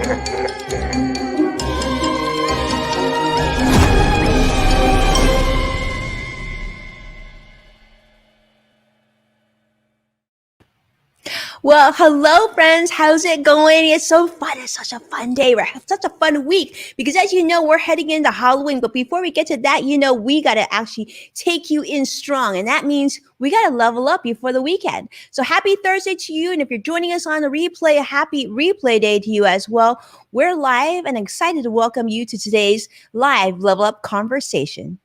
Well, hello, friends. How's it going? It's so fun. It's such a fun day. We're having such a fun week because, as you know, we're heading into Halloween. But before we get to that, we got to actually take you in strong. And that means we got to level up before the weekend. So happy Thursday to you. And if you're joining us on the replay, a happy replay day to you as well. We're live and excited to welcome you to today's live level up conversation.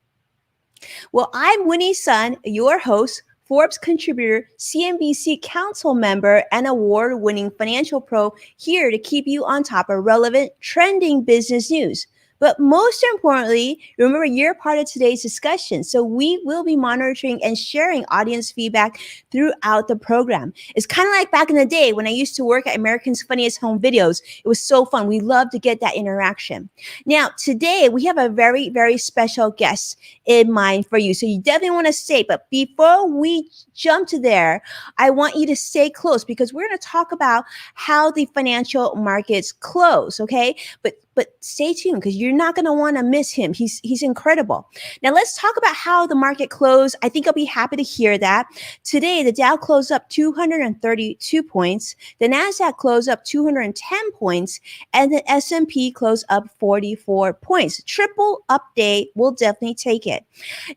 Well, I'm Winnie Sun, your host, Forbes contributor, CNBC council member, and award-winning financial pro, here to keep you on top of relevant, trending business news. But most importantly, remember, you're part of today's discussion. So we will be monitoring and sharing audience feedback throughout the program. It's kind of like back in the day when I used to work at America's Funniest Home Videos. It was so fun. We love to get that interaction. Now, today we have a very, very special guest in mind for you. So you definitely want to stay. But before we jump to there, I want you to stay close because we're going to talk about how the financial markets close, okay? But stay tuned because you're not going to want to miss him. He's incredible. Now let's talk about how the market closed. I think I'll be happy to hear that. Today, the Dow closed up 232 points. The Nasdaq closed up 210 points, and the S&P closed up 44 points. Triple up day. We'll definitely take it.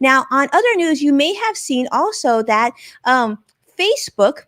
Now, on other news, you may have seen also that Facebook.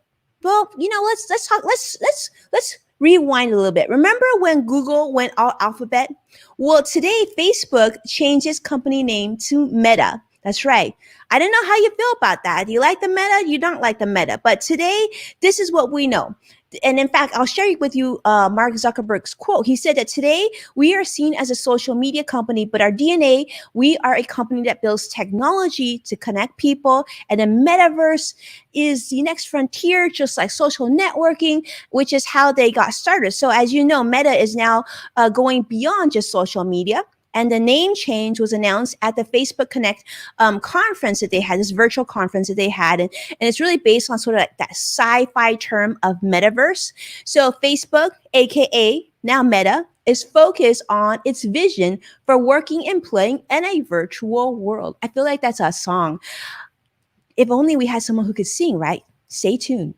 Well, let's rewind a little bit. Remember when Google went all alphabet? Well, today Facebook changed its company name to Meta. That's right. I don't know how you feel about that. Do you like the Meta? You don't like the Meta. But today, this is what we know. And in fact, I'll share with you Mark Zuckerberg's quote. He said that today we are seen as a social media company, but our DNA, we are a company that builds technology to connect people. And the metaverse is the next frontier, just like social networking, which is how they got started. So as you know, Meta is now going beyond just social media. And the name change was announced at the Facebook Connect conference that they had, this virtual conference that they had. And it's really based on sort of like that sci-fi term of metaverse. So Facebook, AKA now Meta, is focused on its vision for working and playing in a virtual world. I feel like that's a song. If only we had someone who could sing, right? Stay tuned.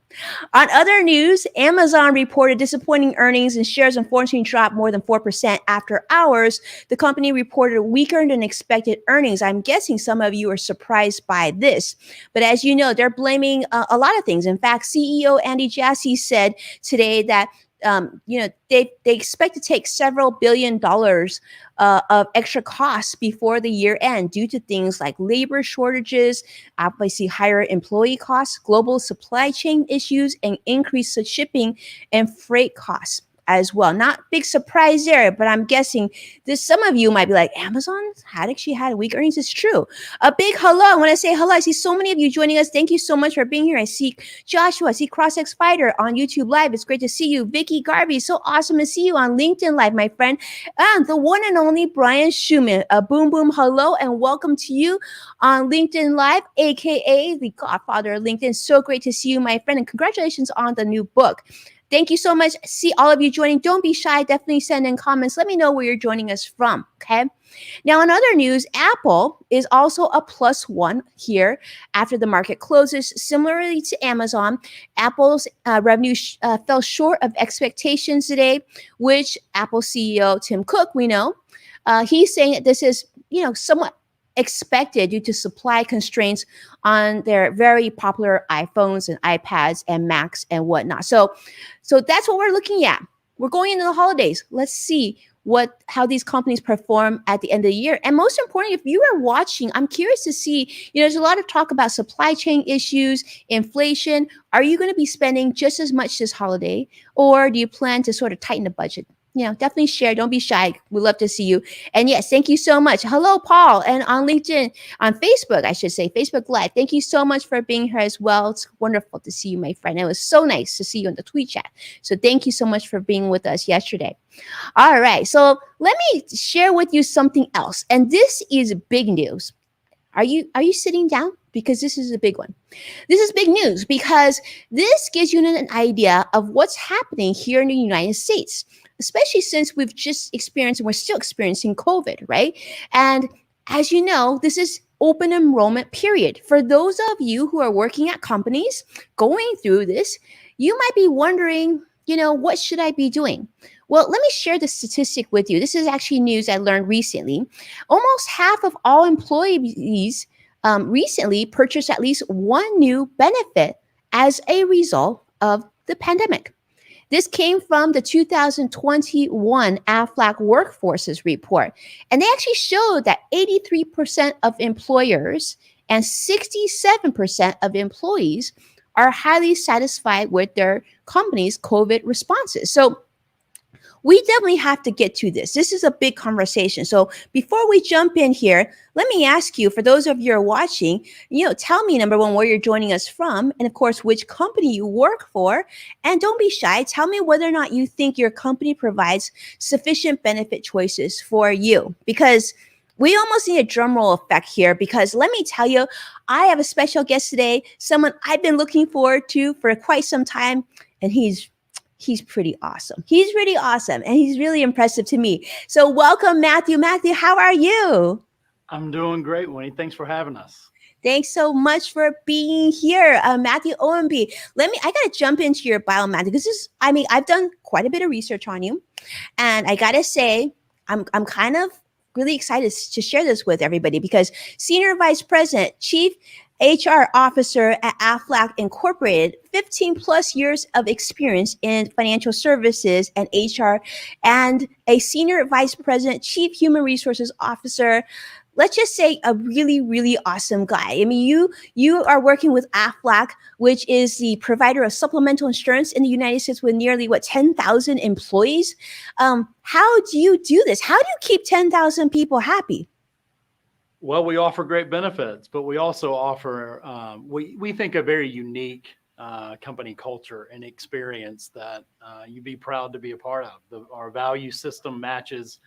On other news, Amazon reported disappointing earnings and shares unfortunately dropped more than 4% after hours. The company reported weaker than expected earnings. I'm guessing some of you are surprised by this. But as you know, they're blaming a lot of things. In fact, CEO Andy Jassy said today that they expect to take several $billion of extra costs before the year end due to things like labor shortages, obviously higher employee costs, global supply chain issues, and increased shipping and freight costs as well. Not big surprise there, but I'm guessing some of you might be like, Amazon had actually had weak earnings. It's true. A big hello. I want to say hello. I see so many of you joining us. Thank you so much for being here. I see Joshua. I see CrossX Fighter on YouTube Live. It's great to see you. Vicky Garvey. So awesome to see you on LinkedIn Live, my friend. And the one and only Brian Schumann. A boom, boom, hello, and welcome to you on LinkedIn Live, aka the Godfather of LinkedIn. So great to see you, my friend. And congratulations on the new book. Thank you so much. See all of you joining. Don't be shy. Definitely send in comments. Let me know where you're joining us from, okay? Now, in other news, Apple is also a +1 here after the market closes. Similarly to Amazon, Apple's revenue fell short of expectations today, which Apple CEO Tim Cook, we know, he's saying that this is, somewhat expected due to supply constraints on their very popular iPhones and iPads and Macs and whatnot. So that's what we're looking at. We're going into the holidays. Let's see how these companies perform at the end of the year. And most importantly, if you are watching, I'm curious to see, there's a lot of talk about supply chain issues, inflation. Are you going to be spending just as much this holiday, or do you plan to sort of tighten the budget? Definitely share. Don't be shy. We'd love to see you. And yes, thank you so much. Hello, Paul. And on LinkedIn, on Facebook, I should say, Facebook Live. Thank you so much for being here as well. It's wonderful to see you, my friend. It was so nice to see you in the tweet chat. So thank you so much for being with us yesterday. All right. So let me share with you something else. And this is big news. Are you sitting down? because this is a big one. This is big news because this gives you an idea of what's happening here in the United States, especially since we've just experienced and we're still experiencing COVID, right? And as you know, this is open enrollment period. For those of you who are working at companies going through this, you might be wondering, what should I be doing? Well, let me share the statistic with you. This is actually news I learned recently. Almost half of all employees recently purchased at least one new benefit as a result of the pandemic. This came from the 2021 Aflac Workforces Report. And they actually showed that 83% of employers and 67% of employees are highly satisfied with their company's COVID responses. So we definitely have to get to this. This is a big conversation. So before we jump in here, let me ask you, for those of you who are watching, tell me, number one, where you're joining us from, and of course, which company you work for. And don't be shy. Tell me whether or not you think your company provides sufficient benefit choices for you, because we almost need a drum roll effect here, because let me tell you, I have a special guest today, someone I've been looking forward to for quite some time, and he's pretty awesome. He's really awesome, and he's really impressive to me. So welcome, Matthew. Matthew, how are you? I'm doing great, Winnie. Thanks for having us. Thanks so much for being here, Matthew Owenby. I got to jump into your bio, Matthew, because I've done quite a bit of research on you, and I got to say, I'm kind of really excited to share this with everybody, because Senior Vice President, Chief HR Officer at Aflac Incorporated, 15 plus years of experience in financial services and HR, and a Senior Vice President, Chief Human Resources Officer. Let's just say a really, really awesome guy. You are working with Aflac, which is the provider of supplemental insurance in the United States with nearly 10,000 employees. How do you do this? How do you keep 10,000 people happy? Well, we offer great benefits, but we also offer, we think, a very unique company culture and experience that you'd be proud to be a part of. Our value system matches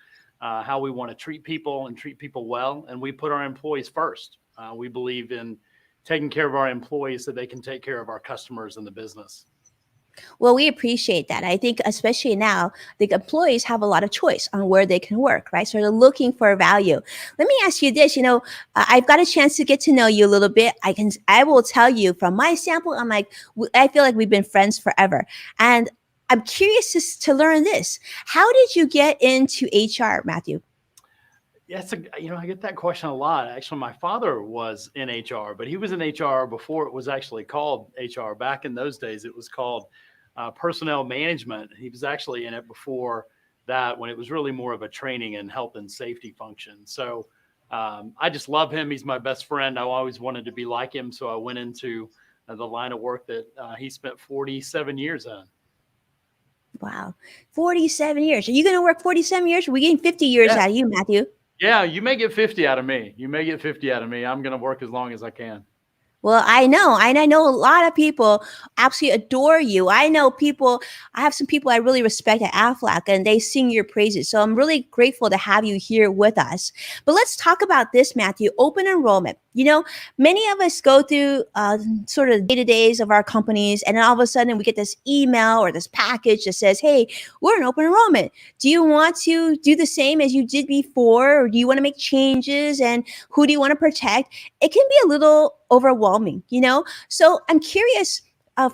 how we want to treat people and treat people well. And we put our employees first. We believe in taking care of our employees so they can take care of our customers and the business. Well, we appreciate that. I think especially now, the employees have a lot of choice on where they can work, right? So they're looking for value. Let me ask you this, I've got a chance to get to know you a little bit. I will tell you from my sample, I feel like we've been friends forever. And I'm curious to learn this. How did you get into HR, Matthew? Yeah, I get that question a lot. Actually, my father was in HR, but he was in HR before it was actually called HR. Back in those days, it was called personnel management. He was actually in it before that, when it was really more of a training and health and safety function. So I just love him. He's my best friend. I always wanted to be like him. So I went into the line of work that he spent 47 years in. Wow. 47 years. Are you going to work 47 years? We're getting 50 years out of you, Matthew. Yeah, you may get 50 out of me. I'm going to work as long as I can. Well, I know a lot of people absolutely adore you. I have some people I really respect at Aflac, and they sing your praises. So I'm really grateful to have you here with us. But let's talk about this, Matthew, open enrollment. Many of us go through sort of day-to-days of our companies, and then all of a sudden we get this email or this package that says, hey, we're in open enrollment. Do you want to do the same as you did before, or do you want to make changes, and who do you want to protect? It can be a little overwhelming, So I'm curious,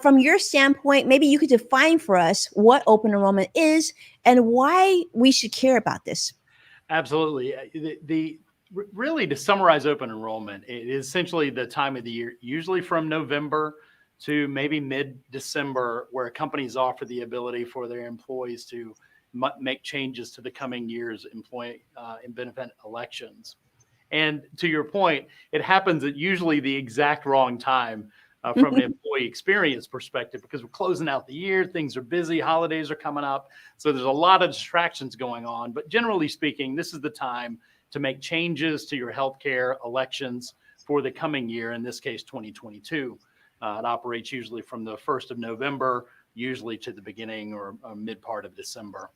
from your standpoint, maybe you could define for us what open enrollment is and why we should care about this. Absolutely. Really, to summarize open enrollment, it is essentially the time of the year, usually from November to maybe mid-December, where companies offer the ability for their employees to make changes to the coming year's employee and benefit elections. And to your point, it happens at usually the exact wrong time from an employee experience perspective, because we're closing out the year, things are busy, holidays are coming up. So there's a lot of distractions going on. But generally speaking, this is the time to make changes to your healthcare elections for the coming year, in this case, 2022. It operates usually from the 1st of November, usually to the beginning or mid part of December.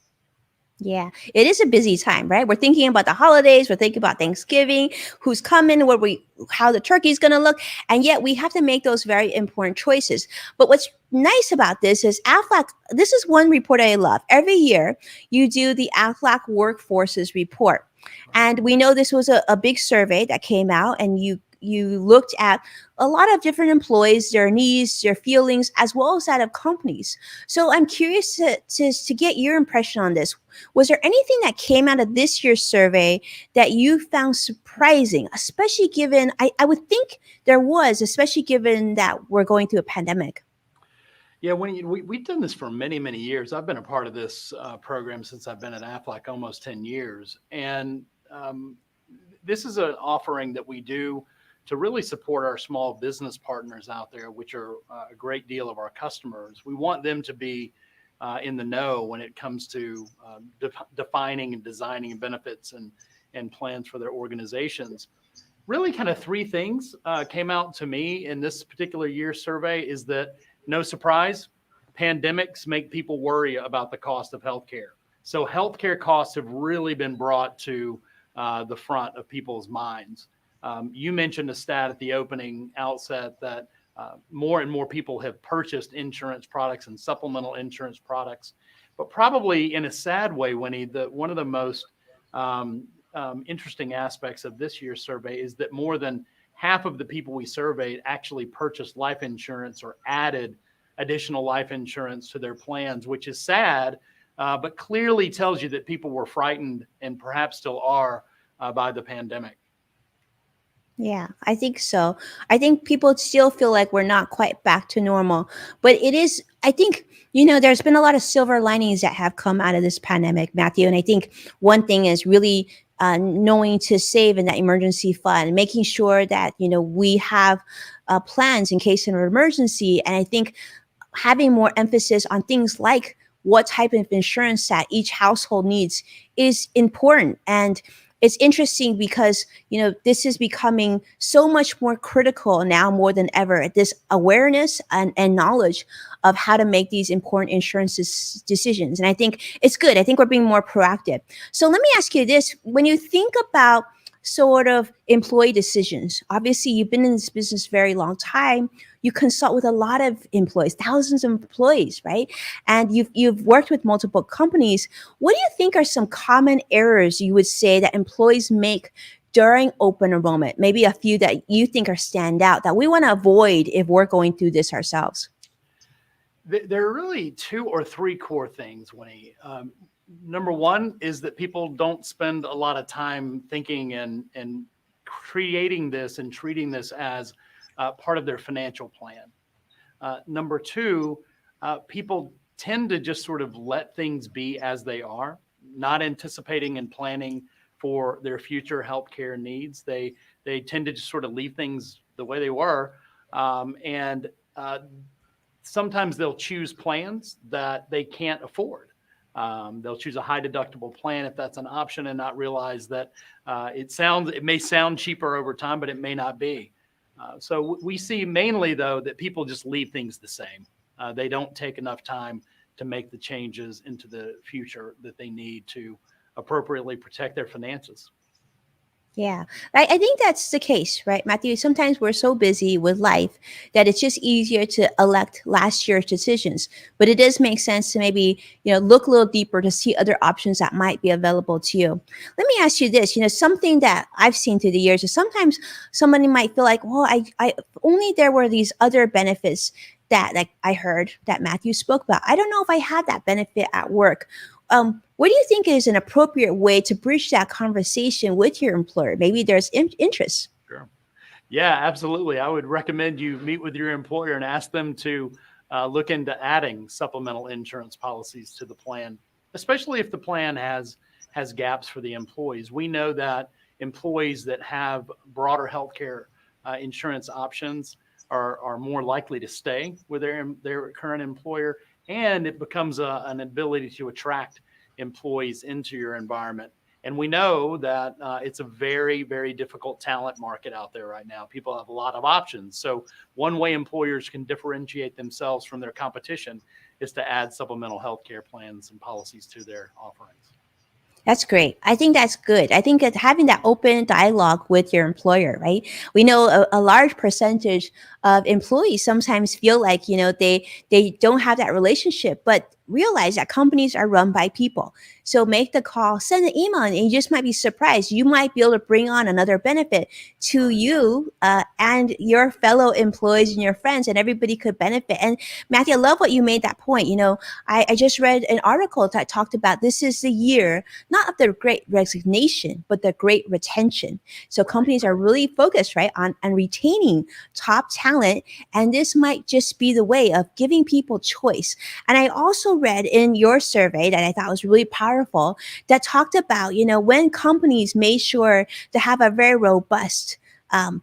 Yeah, it is a busy time, right? We're thinking about the holidays, we're thinking about Thanksgiving, who's coming, how the turkey's going to look, and yet we have to make those very important choices. But what's nice about this is Aflac, this is one report I love. Every year, you do the Aflac Workforces Report. And we know this was a big survey that came out, and you looked at a lot of different employees, their needs, their feelings, as well as that of companies. So I'm curious to get your impression on this. Was there anything that came out of this year's survey that you found surprising, especially given, I would think there was, especially given that we're going through a pandemic? Yeah, we've done this for many, many years. I've been a part of this program since I've been at Aflac, almost 10 years. And this is an offering that we do to really support our small business partners out there, which are a great deal of our customers. We want them to be in the know when it comes to defining and designing benefits and plans for their organizations. Really, kind of three things came out to me in this particular year's survey is that no surprise, pandemics make people worry about the cost of healthcare. So healthcare costs have really been brought to the front of people's minds. You mentioned a stat at the opening outset that more and more people have purchased insurance products and supplemental insurance products, but probably in a sad way, Winnie, one of the most interesting aspects of this year's survey is that more than half of the people we surveyed actually purchased life insurance or added additional life insurance to their plans, which is sad, but clearly tells you that people were frightened and perhaps still are by the pandemic. Yeah, I think so. I think people still feel like we're not quite back to normal, but it is, I think, there's been a lot of silver linings that have come out of this pandemic, Matthew. And I think one thing is really knowing to save in that emergency fund, making sure that, we have plans in case of an emergency. And I think having more emphasis on things like what type of insurance that each household needs is important. And it's interesting because this is becoming so much more critical now more than ever, this awareness and knowledge of how to make these important insurance decisions. And I think it's good. I think we're being more proactive. So let me ask you this: when you think about sort of employee decisions, obviously you've been in this business a very long time, you consult with a lot of employees, thousands of employees, right? And you've worked with multiple companies. What do you think are some common errors you would say that employees make during open enrollment? Maybe a few that you think are stand out that we want to avoid if we're going through this ourselves. There are really two or three core things, Winnie. Number one is that people don't spend a lot of time thinking and creating this and treating this as part of their financial plan. Number two, people tend to just sort of let things be as they are, not anticipating and planning for their future healthcare needs. They tend to just sort of leave things the way they were, and sometimes they'll choose plans that they can't afford. They'll choose a high deductible plan if that's an option and not realize that it may sound cheaper over time, but it may not be. So we see mainly, though, that people just leave things the same. They don't take enough time to make the changes into the future that they need to appropriately protect their finances. Yeah, I think that's the case, right, Matthew? Sometimes we're so busy with life that it's just easier to elect last year's decisions. But it does make sense to maybe, look a little deeper to see other options that might be available to you. Let me ask you this, something that I've seen through the years is sometimes somebody might feel like, well, I only there were these other benefits that like I heard that Matthew spoke about. I don't know if I had that benefit at work. What do you think is an appropriate way to bridge that conversation with your employer? Maybe there's interest. Sure. Yeah, absolutely. I would recommend you meet with your employer and ask them to look into adding supplemental insurance policies to the plan, especially if the plan has gaps for the employees. We know that employees that have broader healthcare insurance options are more likely to stay with their current employer, and it becomes an ability to attract employees into your environment. And we know that it's a very, very difficult talent market out there right now. People have a lot of options. So one way employers can differentiate themselves from their competition is to add supplemental health care plans and policies to their offerings. That's great. I think that's good. I think that having that open dialogue with your employer, right? We know a large percentage of employees sometimes feel like, they don't have that relationship, but realize that companies are run by people. So make the call, send an email, and you just might be surprised. You might be able to bring on another benefit to Right. you and your fellow employees and your friends, and everybody could benefit. And Matthew, I love what you made that point. I just read an article that talked about this is the year not of the great resignation, but the great retention. So Right. companies are really focused, right, on retaining top talent. And this might just be the way of giving people choice. And I also read in your survey that I thought was really powerful that talked about, when companies made sure to have a very robust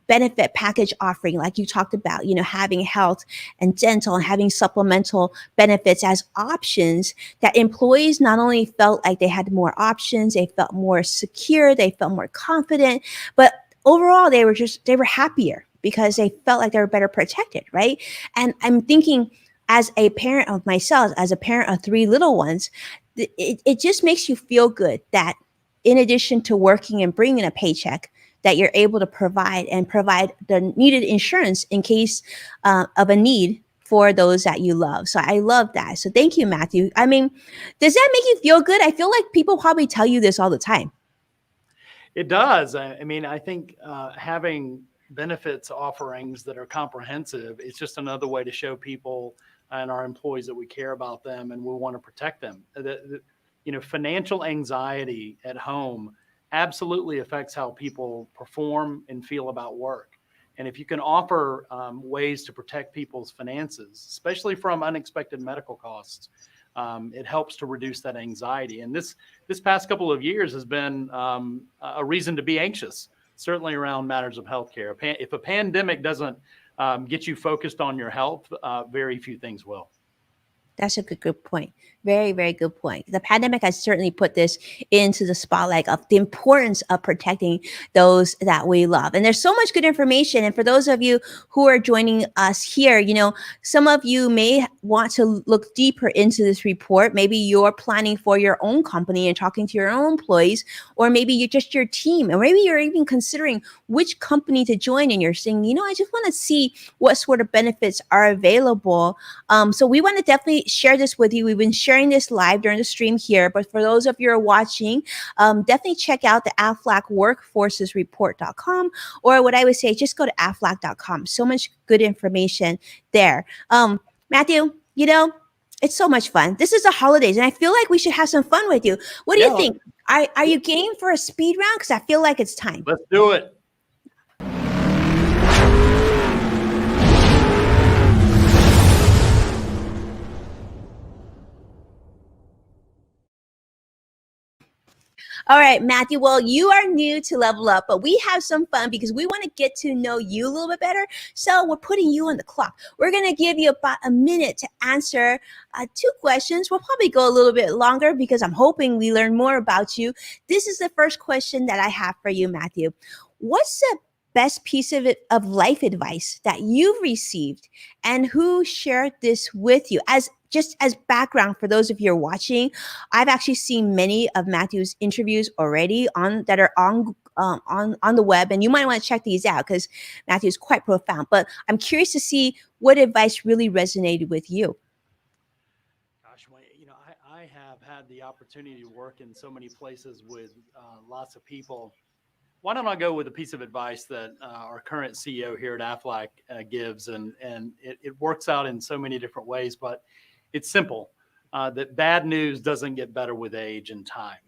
benefit package offering, like you talked about, having health and dental and having supplemental benefits as options, that employees not only felt like they had more options, they felt more secure, they felt more confident, but overall they were happier because they felt like they were better protected, right? And I'm thinking, as a parent of myself, as a parent of three little ones, it just makes you feel good that in addition to working and bringing a paycheck, that you're able to provide the needed insurance in case of a need for those that you love. So I love that. So thank you, Matthew. I mean, does that make you feel good? I feel like people probably tell you this all the time. It does. I mean, I think having benefits offerings that are comprehensive is just another way to show people and our employees that we care about them and we want to protect them. Financial anxiety at home absolutely affects how people perform and feel about work. And if you can offer ways to protect people's finances, especially from unexpected medical costs, it helps to reduce that anxiety. And this past couple of years has been a reason to be anxious, certainly around matters of healthcare. If a pandemic doesn't get you focused on your health, very few things will. That's a good point. Very, very good point. The pandemic has certainly put this into the spotlight of the importance of protecting those that we love. And there's so much good information. And for those of you who are joining us here, some of you may want to look deeper into this report. Maybe you're planning for your own company and talking to your own employees, or maybe you're just your team, or maybe you're even considering which company to join and you're saying, I just want to see what sort of benefits are available. So we want to definitely share this with you. We've been sharing this live during the stream here, but for those of you who are watching, definitely check out the Aflac workforcesreport.com, or what I would say, just go to aflac.com. So much good information there. Matthew, it's so much fun. This is the holidays, and I feel like we should have some fun with you. What do Yeah, you think? Are you game for a speed round? Because I feel like it's time. let's do it. All right, Matthew. Well, you are new to Level Up, but we have some fun because we want to get to know you a little bit better. So we're putting you on the clock. We're going to give you about a minute to answer two questions. We'll probably go a little bit longer because I'm hoping we learn more about you. This is the first question that I have for you, Matthew. What's the best piece of life advice that you've received, and who shared this with you? As background for those of you who are watching, I've actually seen many of Matthew's interviews already that are on the web, and you might want to check these out because Matthew is quite profound. But I'm curious to see what advice really resonated with you. Gosh, I have had the opportunity to work in so many places with lots of people. Why don't I go with a piece of advice that our current CEO here at Aflac gives, and it works out in so many different ways, but it's simple, that bad news doesn't get better with age and time.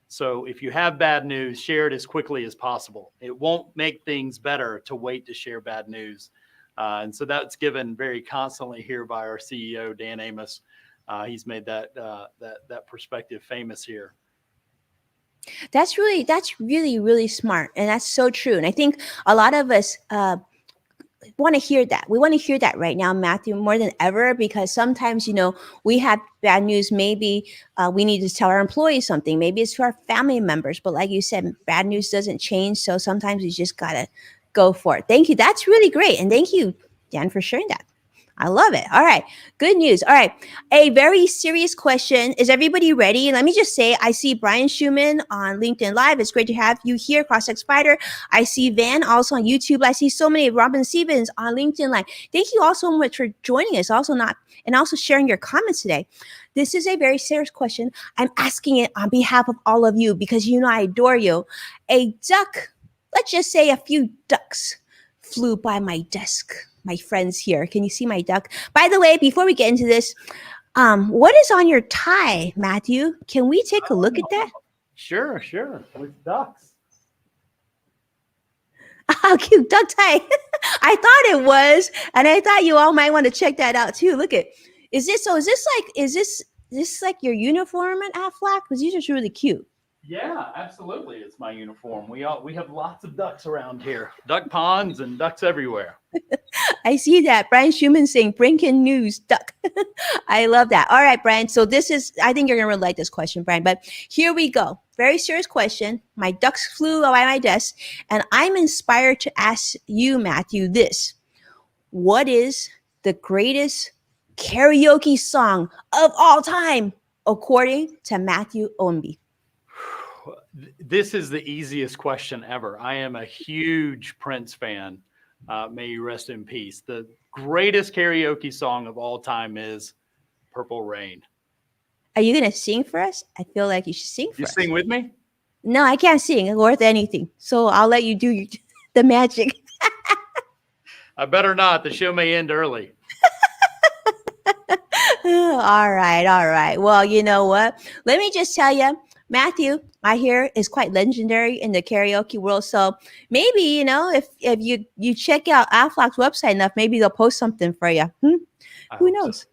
So if you have bad news, share it as quickly as possible. It won't make things better to wait to share bad news. And so that's given very constantly here by our CEO, Dan Amos. He's made that perspective famous here. That's really, really smart, and that's so true. And I think a lot of us want to hear that. We want to hear that right now, Matthew, more than ever, because sometimes, we have bad news. Maybe we need to tell our employees something. Maybe it's to our family members. But like you said, bad news doesn't change. So sometimes you just got to go for it. Thank you. That's really great. And thank you, Dan, for sharing that. I love it. All right. Good news. All right. A very serious question. Is everybody ready? Let me just say, I see Brian Schumann on LinkedIn Live. It's great to have you here, CrossTech Spider. I see Van also on YouTube. I see so many Robin Stevens on LinkedIn Live. Thank you all so much for joining us. Also sharing your comments today. This is a very serious question. I'm asking it on behalf of all of you because you know I adore you. A duck, let's just say a few ducks flew by my desk. My friends here. Can you see my duck? By the way, before we get into this, what is on your tie, Matthew? Can we take a look at that? Sure. With ducks. How cute duck tie. I thought it was, and I thought you all might want to check that out too. Look at, is this like your uniform at Aflac? Because these are just really cute. Yeah, absolutely. It's my uniform. We have lots of ducks around here. Duck ponds and ducks everywhere. I see that. Brian Schumann saying breaking news duck. I love that. All right, Brian. So I think you're going to really like this question, Brian, but here we go. Very serious question. My ducks flew by my desk, and I'm inspired to ask you, Matthew, this. What is the greatest karaoke song of all time, according to Matthew Owenby? This is the easiest question ever. I am a huge Prince fan. May you rest in peace. The greatest karaoke song of all time is Purple Rain. Are you going to sing for us? I feel like you should sing for us. You sing with me? No, I can't sing worth anything. So I'll let you do the magic. I better not. The show may end early. All right. Well, you know what? Let me just tell you, Matthew, I hear is quite legendary in the karaoke world. So maybe, if you check out Aflac's website enough, maybe they'll post something for you. Who knows? So.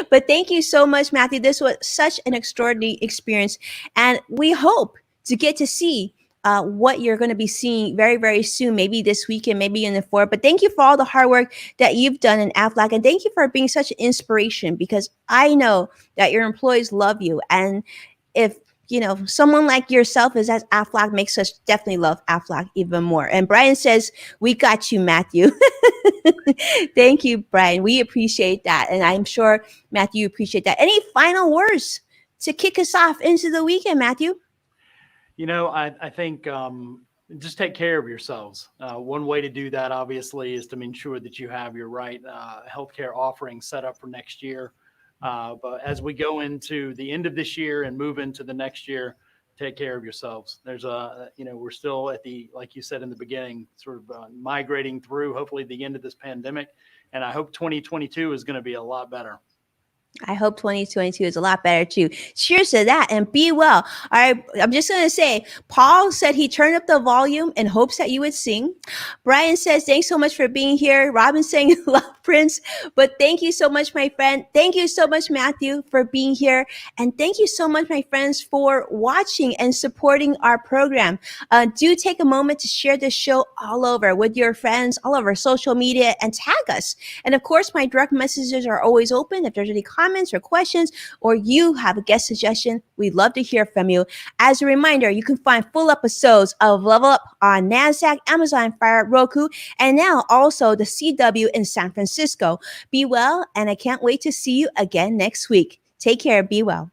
But thank you so much, Matthew. This was such an extraordinary experience. And we hope to get to see what you're going to be seeing very, very soon, maybe this weekend, maybe in the fall. But thank you for all the hard work that you've done in Aflac. And thank you for being such an inspiration, because I know that your employees love you. And if someone like yourself is at Aflac, makes us definitely love Aflac even more. And Brian says, we got you, Matthew. Thank you, Brian. We appreciate that. And I'm sure, Matthew, you appreciate that. Any final words to kick us off into the weekend, Matthew? I think just take care of yourselves. One way to do that, obviously, is to ensure that you have your right healthcare offerings set up for next year. But as we go into the end of this year and move into the next year, take care of yourselves. There's we're still at like you said in the beginning, sort of migrating through, hopefully, the end of this pandemic. And I hope 2022 is going to be a lot better. I hope 2022 is a lot better too. Cheers to that, and be well. All right, I'm just going to say, Paul said he turned up the volume in hopes that you would sing. Brian says, thanks so much for being here. Robin saying, love Prince. But thank you so much, my friend. Thank you so much, Matthew, for being here. And thank you so much, my friends, for watching and supporting our program. Do take a moment to share this show all over with your friends, all over social media, and tag us. And of course, my direct messages are always open. If there's any comments or questions, or you have a guest suggestion, we'd love to hear from you. As a reminder, you can find full episodes of Level Up on NASDAQ, Amazon Fire, Roku, and now also the CW in San Francisco. Be well, and I can't wait to see you again next week. Take care. Be well.